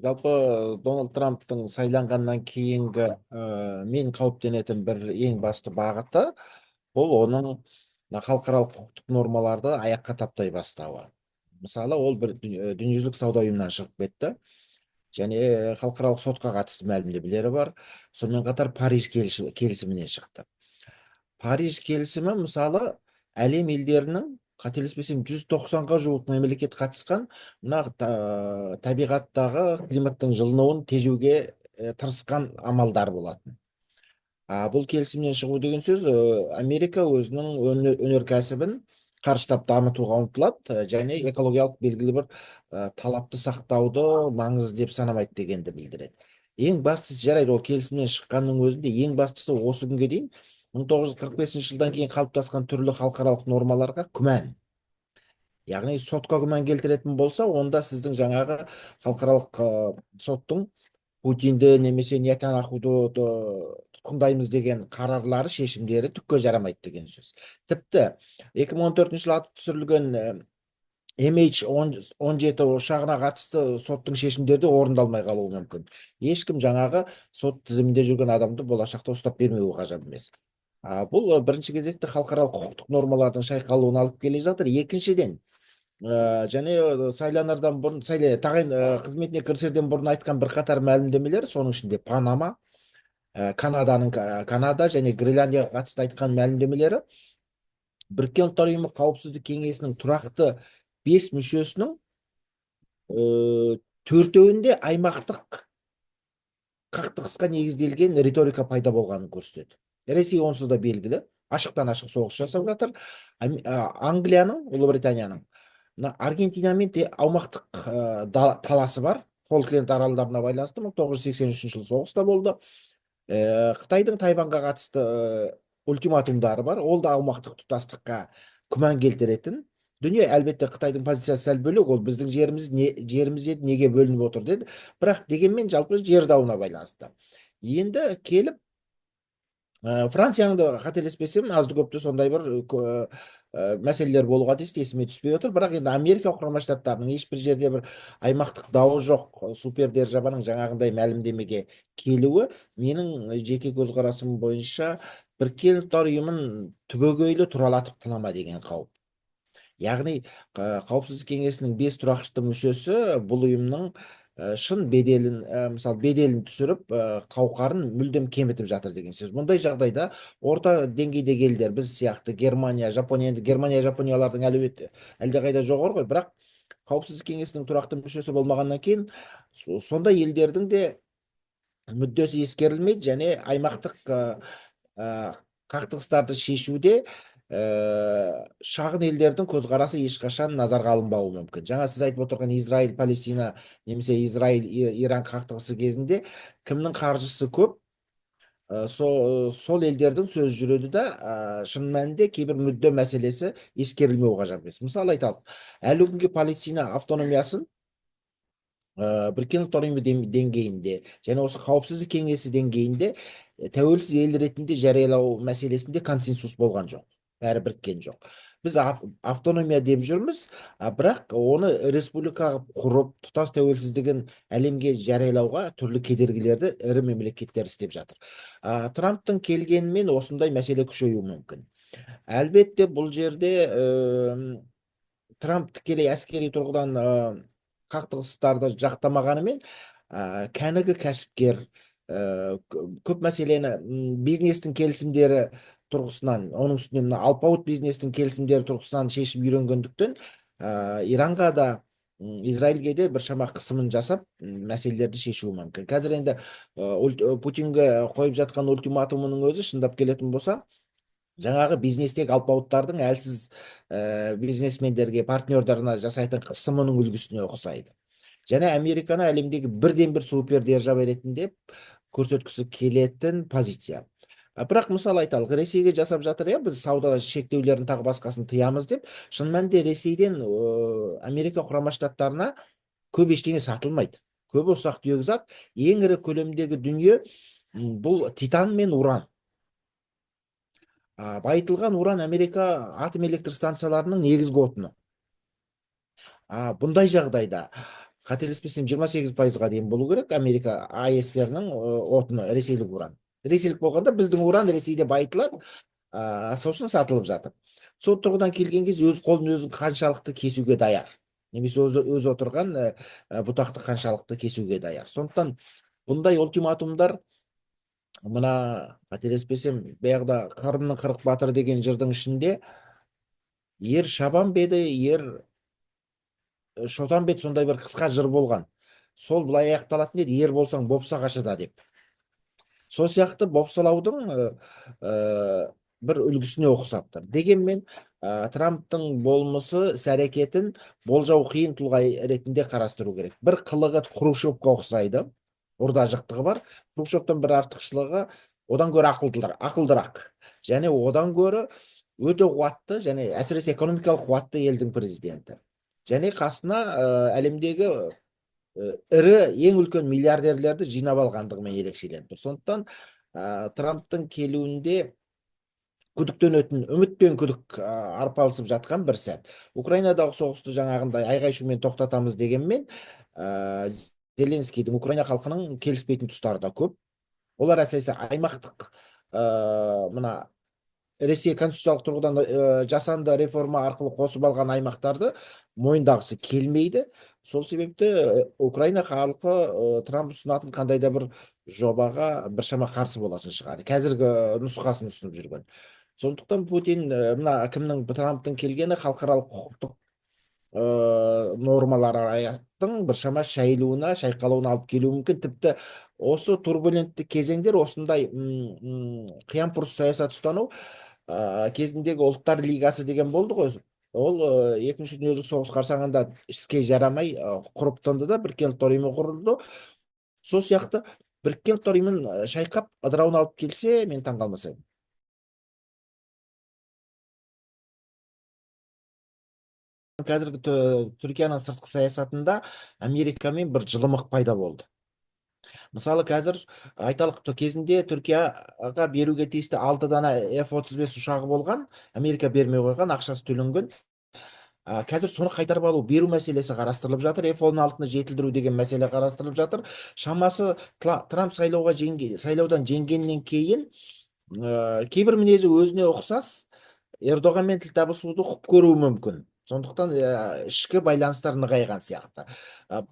Жалпы Дональд Трамптың сайланғаннан кейінгі мен қауіптенетін бір ең басты бағыты бұл оның халықаралық құқықтық нормаларды аяққа таптай бастауы. Мысалы, ол бір дүниежүзілік сауда ұйымынан шығып кетті және халықаралық сотқа қатысты мәлімдемелері бар. Сонымен қатар Париж келісіміне шықты. Париж келісімі мысалы әлем елдерінің қателеспесем 190-ға жуық мемлекет қатысқан мына табиғаттағы климаттың жылынуын тежеуге тырысқан амалдар болатын. Бұл келісімнен шығу деген сөз Америка өзінің өнеркәсібін қарыштап дамытуға ұмтылады және экологиялық белгілі бір талапты сақтауды маңызды деп санамайды дегенді білдіреді. Ең бастысы, жарайды, ол келісімнен шыққанның өзінде ең бастысы осы күнге дейін 1945 жылдан кейін қалыптасқан түрлі халықаралық нормаларға күмән. Яғни сотқа күмән келтіретін болса, онда сіздің жаңағы халықаралық соттың Путинді немесе Нетаньяхуды тұтқындаймыз деген қарарлары, шешімдері түкке жарамайды деген сөз. Тіпті 2014 жылы атып түсірілген MH17 ұшағына қатысты соттың шешімдері де орындалмай қалуы мүмкін. Ешкім жаңағы сот тізімінде жүрген адамды болашақта ұстап бермеуі ғажап емес. Бұл бірінші кезекте халықаралық құқықтық нормалардың шайқалуына алып келе жатыр. Екіншіден, және сайланардан бұрын, қызметіне кірісерден бұрын айтқан бірқатар мәлімдемелер, соның ішінде Панама, Канада және Гренландияға қатысты айтқан мәлімдемелері Біріккен ұлттар ұйымы қауіпсіздік кеңесінің тұрақты 5 мүшесінің төртеуінде аймақтық қақтығысқа негізделген риторика пайда болғанын көрсетеді. Ресей онсыз да белгілі, ашықтан ашық соғыс жасап жатыр. Англияның, Ұлыбританияның Аргентинамен аумақтық таласы бар. Фолкленд аралдарына байланысты 1983 жылы соғыста болды. Қытайдың Тайваньға қатысты ультиматумдары бар. Ол да аумақтық тұтастыққа күмән келтіретін дүние. Әлбетте Қытайдың позициясы сәл бөлек, ол біздің жеріміз еді, неге бөлініп отыр деді. Бірақ дегенмен жалпы жер дауына байланысты. Енді келіп Францияның да қателеспесем азды көпті сондай бір мәселелер болуға тиісті, есіме түспей отыр. Бірақ енді Америка құрама штаттарының ешбір жерде бір аймақтық дауы жоқ супердержаваның жаңағындай мәлімдемеге келуі менің жеке көзқарасым бойынша Біріккен ұлттар ұйымын түбегейлі туралатып тынама деген қауіп. Яғни қауіпсіздік кеңесінің 5 тұрақты мүшесі бұл ұйымның шын беделін, мысалы беделін түсіріп, қауқарын мүлдем кемітіп жатыр деген сөз. Мұндай жағдайда орта деңгейдегі елдер, біз сияқты Германия, Жапония, енді Германия, Жапониялардың әлеуеті әлдеқайда жоғары ғой, бірақ қауіпсіздік кеңесінің тұрақты мүшесі болмағаннан кейін сондай елдердің де мүддесі ескерілмейді және аймақтық қақтығыстарды шешуде шағын елдердің көзқарасы ешқашан назарға алынбауы мүмкін. Жаңа сіз айтып отырған Израиль, Палестина немесе Израиль, Иран қақтығысы кезінде кімнің қаржысы көп, сол елдердің сөз жүреді да, шын мәнінде кейбір мүдде мәселесі ескерілмеу ғажап емес. Мысалы айталық, әлі күнге Палестина автономиясын Біріккен ұлттар ұйымы деңгейінде және осы қауіпсіздік кеңесі деңгейінде тәуелсіз ел ретінде жариялау мәселесінде консенсус болған жоқ. Бәрі біріккен жоқ. Біз автономия деп жүрміз, бірақ оны республикаға құрып, тұтас тәуелсіздігін әлемге жариялауға түрлі кедергілерді ірі мемлекеттер істеп жатыр. Трамптың келгенімен осындай мәселе күшеюі мүмкін. Әлбетте бұл жерде Трамп тікелей әскери тұрғыдан қақтығыстарды жақтамағанымен, кәнігі кәсіпкер көп мәселені бизнестің келісімдері тұрғысынан, оның үстіне мына алпауыт бизнестің келісімдері тұрғысынан шешіп үйренгендіктен, Иранға да Израильге де біршама қысымын жасап мәселелерді шешуі мүмкін. Қазір енді Путинге қойып жатқан ультиматумының өзі шындап келетін болса, жаңағы бизнестегі алпауыттардың әлсіз бизнесмендерге, партнердарына жасайтын қысымының үлгісіне ұқсайды. Және Американы әлемдегі бірден бір супердержава ретінде көрсеткісі келетін позиция. Бірақ мысалы айталық, Ресейге жасап жатыр, біз сауда шектеулерін тағы басқасын тыямыз деп, шын мәнінде Ресейден Америка құрама штаттарына көп ештеңе сатылмайды. Көбі ұсақ түйек зат, ең ірі көлемдегі дүние бұл титан мен уран. Байытылған уран Америка атом электр станцияларының негізгі отыны. Бұндай жағдайда қателеспесем 28%-ға дейін болу керек Америка АЭСтерінің отыны, ресейлік уран. Ресейлік болғанда біздің уран Ресейде байытылады, сосын сатылып жатыр. Сол тұрғыдан келген кезде өз қолын өзін қаншалықты кесуге даяр, немесе өз отырған бұтақты қаншалықты кесуге даяр. Сондықтан бұндай ультиматумдар, мына қателеспесем баяғыда Қырымның 40 батыры деген жырдың ішінде ер шабан беді, ер шотан бет, сондай бір қысқа жыр болған. Сол былай аяқталатын еді: ер болсаң бопса қашыда деп. Сол сияқты бопсалаудың бір үлгісіне ұқсаптыр. Дегенмен Трамптың болмысы, іс-әрекетін болжау қиын тұлға ретінде қарастыру керек. Бір қылығы Хрущевқа ұқсайды, ұрда-жықтығы бар. Хрущевтың бір артықшылығы, одан гөрі ақылдырақ, және одан гөрі өте қуатты, және әсіресе экономикалық қуатты елдің президенті. Және қасына әлемдегі ірі, ең үлкен миллиардерлерді жинап алғандығымен ерекшеленіп тұр. Сондықтан Трамптың келуінде күдіктенетін, үміт пен күдік арпалысып жатқан бір сәт. Украинадағы соғысты жаңағындай айғай-шумен тоқтатамыз дегенмен, Зеленскийдің Украина халқының келіспейтін тұстары да көп. Олар әсіресе аймақтық мына Ресей конституциялық тұрғыдан жасанды реформа арқылы қосып алған аймақтарды мойындағысы келмейді. Сол себепті Украина халқы Трамп ұсынатын қандай да бір жобаға біршама қарсы болатын шығар, қазіргі нұсқасын ұсынып жүрген. Сондықтан Путин мына Трамптың келгені халықаралық құқықтық нормалардың біршама шайқалуына алып келуі мүмкін. Тіпті осы турбулентті кезеңдер, осындай қиямпұрыс саясат ұстану кезіндегі Ұлттар лигасы деген болды ғой. Ол екінші дүниежүзілік соғыс қарсаңында іске жарамай құрып тынды да біріккен ұлттар ұйымы құрылды. Сол сияқты біріккен ұлттар ұйымын шайқап ыдырауына алып келсе, мен таңғалмас едім. Қазіргі Түркияның сыртқы саясатында Америкамен бір жылымық пайда болды. Мысалы, қазір айталық, кезінде Түркияға беруге тиісті 6 дана F-35 ұшағы болған, Америка бермей қойған, ақшасы төленген. Қазір соны қайтарып алу, беру мәселесі қарастырылып жатыр. F-16-ны жетілдіру деген мәселе қарастырылып жатыр. Шамасы Трамп сайлаудан жеңгеннен кейін кейбір мінезі өзіне ұқсас Ердоғанмен тіл табысуды құп көруі мүмкін. Сондықтан ішкі байланыстар нығайған сияқты.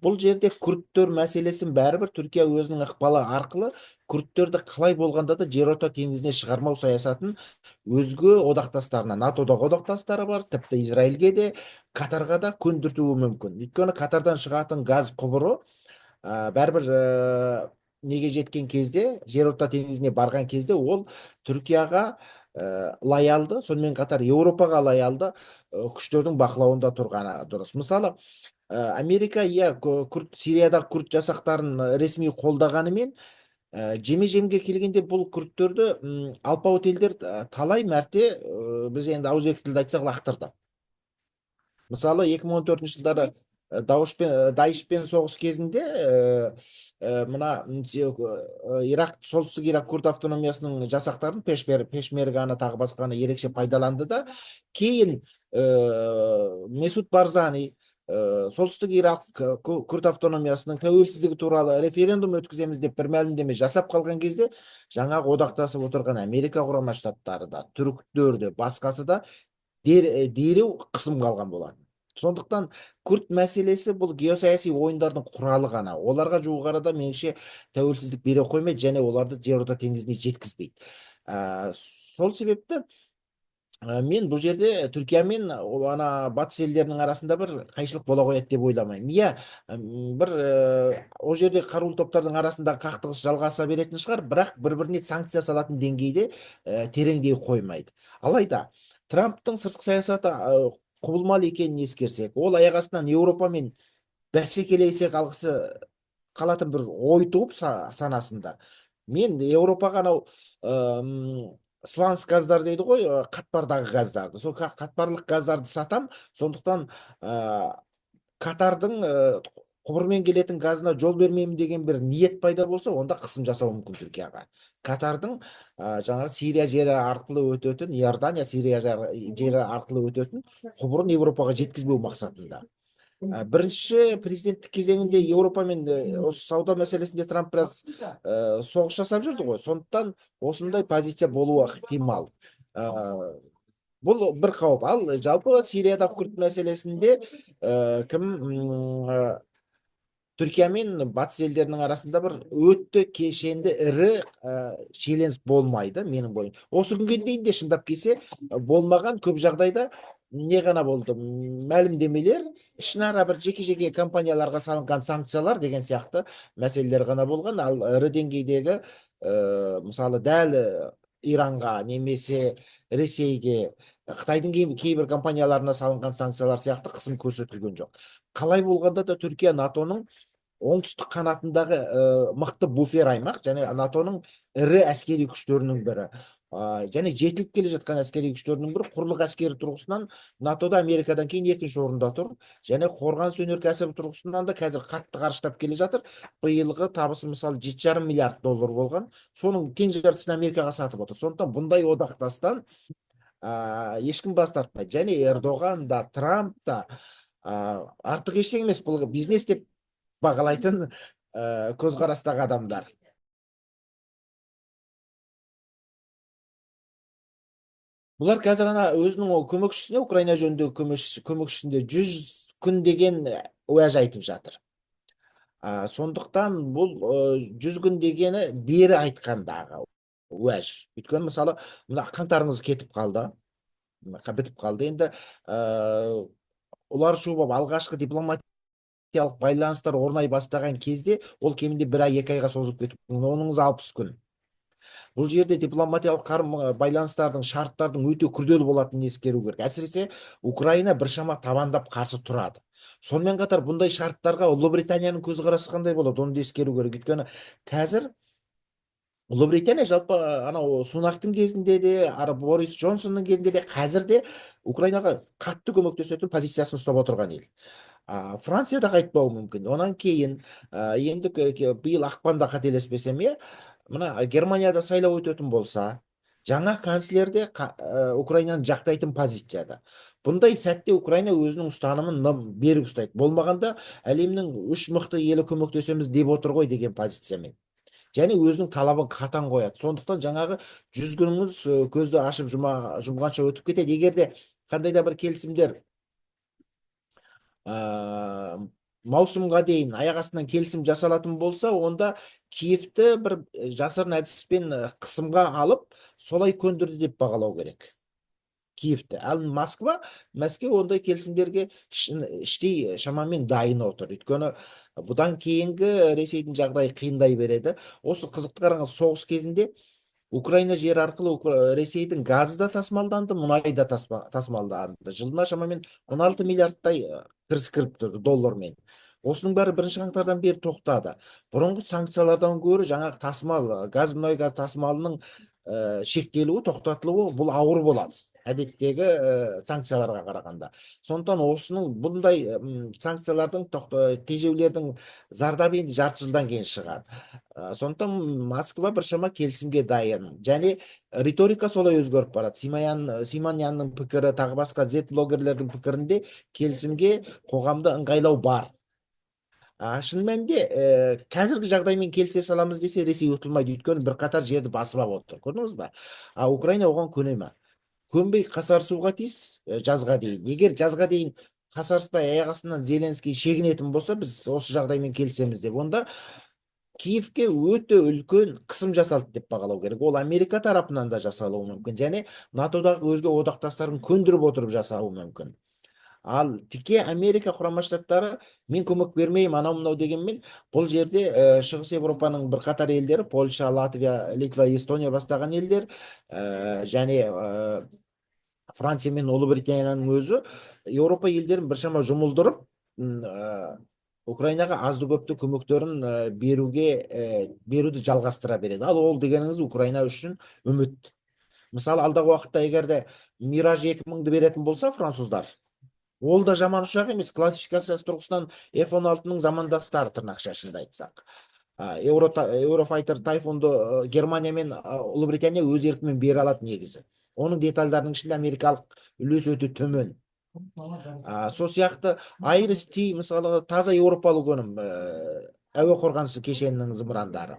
Бұл жерде күрдтер мәселесін бәрібір Түркия өзінің ықпалы арқылы күрдтерді қалай болғанда да жерорта теңізіне шығармау саясатын өзге одақтастарына, НАТО-дағы одақтастары бар, тіпті Израильге де, Катарға да көндіртуі мүмкін. Өйткені Катардан шығатын газ құбыры бәрібір неге жеткен кезде, жерорта теңізіне барған кезде, ол Түркияға лаялды, сонымен қатар Еуропаға лаялды күштердің бақылауында тұрғаны дұрыс. Мысалы, Америка Сириядағы күрд жасақтарын ресми қолдағанымен, жеме-жемге келгенде бұл күрдтерді алпауыт елдер талай мәрте, біз енді ауызекі тілде айтсақ, лақтырды. Мысалы, 2014 жылдары Даишпен соғыс кезінде мына солтүстік Ирак күрд автономиясының жасақтарын, пешмерганы тағы басқаны ерекше пайдаланды да, кейін Месуд Барзани солтүстік Ирак күрд автономиясының тәуелсіздігі туралы референдум өткіземіз деп бір мәлімдеме жасап қалған кезде, жаңағы одақтасып отырған Америка құрама штаттары да, түріктер де, басқасы да дереу қысым қалған болады. Сондықтан күрд мәселесі бұл геосаяси ойындардың құралы ғана. Оларға жуық арада меніңше тәуелсіздік бере қоймайды, және оларды жерорта теңізіне жеткізбейді. Сол себепті мен бұл жерде Түркия мен батыс елдерінің арасында бір қайшылық бола қояды деп ойламаймын. Иә, бір ол жерде қарулы топтардың арасында қақтығыс жалғаса беретін шығар, бірақ бір-біріне санкция салатын деңгейде тереңдей қоймайды. Алайда Трамптың сыртқы саясаты құбылмалы екенін ескерсек, ол аяқ астынан Еуропамен бәсекелесе қалатын бір ой туып санасында. Мен Еуропаға сланец газдар дейді ғой, қатпардағы газдарды, сол қатпарлық газдарды сатам, сондықтан Катардың құбырмен келетін газына жол бермеймін деген бір ниет пайда болса, онда қысым жасау мүмкін Түркияға. Катардың жаңағы Сирия жері арқылы өтетін, Иордания, Сирия жері арқылы өтетін құбырын Еуропаға жеткізбеу мақсатында. Бірінші президенттік кезеңінде Еуропамен осы сауда мәселесінде Трамп біраз соғыс жасап жүрді ғой. Сондықтан осындай позиция болуы ықтимал. Ә, Бұл бір қауіп. Ал жалпы Сириядағы күрд мәселесінде кім Түркия мен батыс елдерінің арасында бір өтті кешенді ірі шиеленіс болмайды менің бойым. Осы күнге дейін де шындап келсе болмаған, көп жағдайда не ғана болды? Мәлімдемелер, ішінара бір жеке-жеке компанияларға салынған санкциялар деген сияқты мәселелер ғана болған. Ал ірі деңгейдегі мысалы дәл Иранға немесе Ресейге, Қытайдың кейбір компанияларына салынған санкциялар сияқты қысым көрсетілген жоқ. Қалай болғанда да Түркия НАТОның оңтүстік қанатындағы мықты буфер аймақ және НАТОның ірі әскери күштерінің бірі. Және жетіліп келе жатқан әскери күштерінің бірі. Құрлық әскері тұрғысынан НАТОда Америкадан кейін екінші орында тұр. Және қорғаныс өнеркәсібі тұрғысынан да қазір қатты қарыштап келе жатыр. Биылғы табысы мысалы 7,5 миллиард доллар болған. Соның тең жартысын Америкаға сатып отыр. Сондықтан бұндай одақтастан ешкім бас тартпайды. Және Эрдоған да, Трамп та артық ештеңе емес, бұл бизнес деп бағалайтын көзқарастағы адамдар. Бұлар қазір ана өзінің көмекшісіне, Украина жөніндегі көмекшісінде 100 күн деген уәж айтып жатыр. Сондықтан бұл 100 күн дегені бері айтқандағы уәж. Өйткені мысалы мына қаңтарыңыз кетіп қалды. Бітіп қалды. Енді олар шу болып алғашқы дипломатиялық байланыстар орнай бастаған кезде ол кемінде 1 ай 2 айға созылып кетіп, оныңыз 60 күн. Бұл жерде дипломатиялық байланыстардың, шарттардың өте күрделі болатынын ескеру керек. Әсіресе Украина біршама табандап қарсы тұрады. Сонымен қатар бұндай шарттарға Ұлыбританияның көзқарасы қандай болады, оны да ескеру керек. Өйткені қазір Ұлыбритания жалпы анау Сунақтың кезінде де, Борис Джонсонның кезінде де, қазір де Украинаға қатты көмектесетін позициясын ұстап отырған ел. Франция да қайтпауы мүмкін. Онан кейін енді биыл ақпанда қателеспесем, мына Германияда сайлау өтетін болса, жаңа канцлер де Украинаны жақтайтын позицияда. Бұндай сәтте Украина өзінің ұстанымын берік ұстайды. Болмағанда әлемнің 3 мықты елі көмектесеміз деп отыр ғой деген позициямен. Және өзінің талабын қатаң қояды. Сондықтан жаңағы 100 күніңіз көзді ашып жұмғанша өтіп кетеді. Егер де қандай да бір келісімдер маусымға дейін аяқ астынан келісім жасалатын болса, онда Киевті бір жасырын әдіспен қысымға алып, солай көндірді деп бағалау керек. Киевті. Ал Мәскеу ондай келісімдерге іштей шамамен дайын отыр. Өйткені бұдан кейінгі Ресейдің жағдайы қиындай береді. Осы қызықты қараңыз, соғыс кезінде Украина жер арқылы Ресейдің газы да тасымалданды, мұнай да тасымалданды. Жылына шамамен 16 миллиардтай кіріс кіріп тұрды доллармен. Осының бәрі 1 қаңтардан бері тоқтады. Бұрынғы санкциялардан гөрі жаңағы тасымал, мұнай газ тасымалының шектелуі, тоқтатылуы бұл ауыр болады әдеттегі санкцияларға қарағанда. Сондықтан осының бұндай санкциялардың тежеулердің зардабы енді жарты жылдан кейін шығады. Сондықтан Москва біршама келісімге дайын. Және риторика солай өзгеріп барады. Симонянның пікірі, тағы басқа Z-блогерлердің пікірінде келісімге қоғамды ыңғайлау бар. Шын мәнінде қазіргі жағдаймен келісе саламыз десе Ресей ұтылмайды. Өйткені бірқатар жерді басып алып отыр. Көрдіңіз ба? Украина оған көне ме? Көнбей қасарысуға тиіс жазға дейін. Егер жазға дейін қасарыспай аяқ астынан Зеленский шегінетін болса, біз осы жағдаймен келісеміз деп, онда Киевке өте үлкен қысым жасалды деп бағалау керек. Ол Америка тарапынан да жасалуы мүмкін, және НАТОдағы өзге одақтастарын көндіріп отырып жасауы мүмкін. Ал тіке Америка Құрама Штаттары мен көмек бермеймін анау мынау дегенмен, бұл жерде Шығыс Европаның бірқатар елдері, Польша, Латвия, Литва, Эстония бастаған елдер, және Франция мен Ұлыбританияның өзі Еуропа елдерін біршама жұмылдырып, Украинаға азды көпті көмектерін беруді жалғастыра береді. Ал ол дегеніңіз Украина үшін үміт. Мысалы, алдағы уақытта егер де Мираж 2000-ді беретін болса француздар, ол да жаман ұшақ емес, классификациясы тұрғысынан F-16-ның замандастары, тырнақша ішінде айтсақ. Eurofighter Typhoonды Германия мен Ұлыбритания өз еркімен бере алады негізі. Оның детальдарының ішінде америкалық үлес өте төмен. Сол сияқты Айрис Ти мысалы таза еуропалық өнім, әуе қорғанысы кешенінің зымырандары.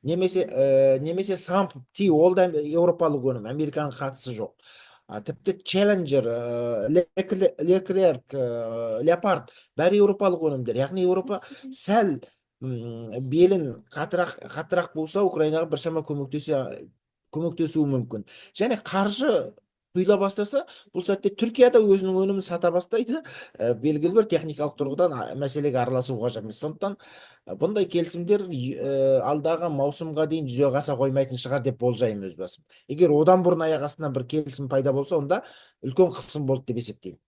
Немесе Самп Ти, ол да еуропалық өнім, Американың қатысы жоқ. Тіпті Челленджер, Леклерк, Леопард бәрі еуропалық өнімдер. Яғни Еуропа сәл белін қатырақ болса, Украинаға біршама көмектесуі мүмкін. Және қаржы құйыла бастаса, бұл сәтте Түркия да өзінің өнімін сата бастайды. Белгілі бір техникалық тұрғыдан мәселеге араласу қажет емес. Сондықтан бұндай келісімдер алдағы маусымға дейін жүзеге аса қоймайтын шығар деп болжаймын өз басым. Егер одан бұрын аяқ астынан бір келісім пайда болса, онда үлкен қысым болды деп есептеймін.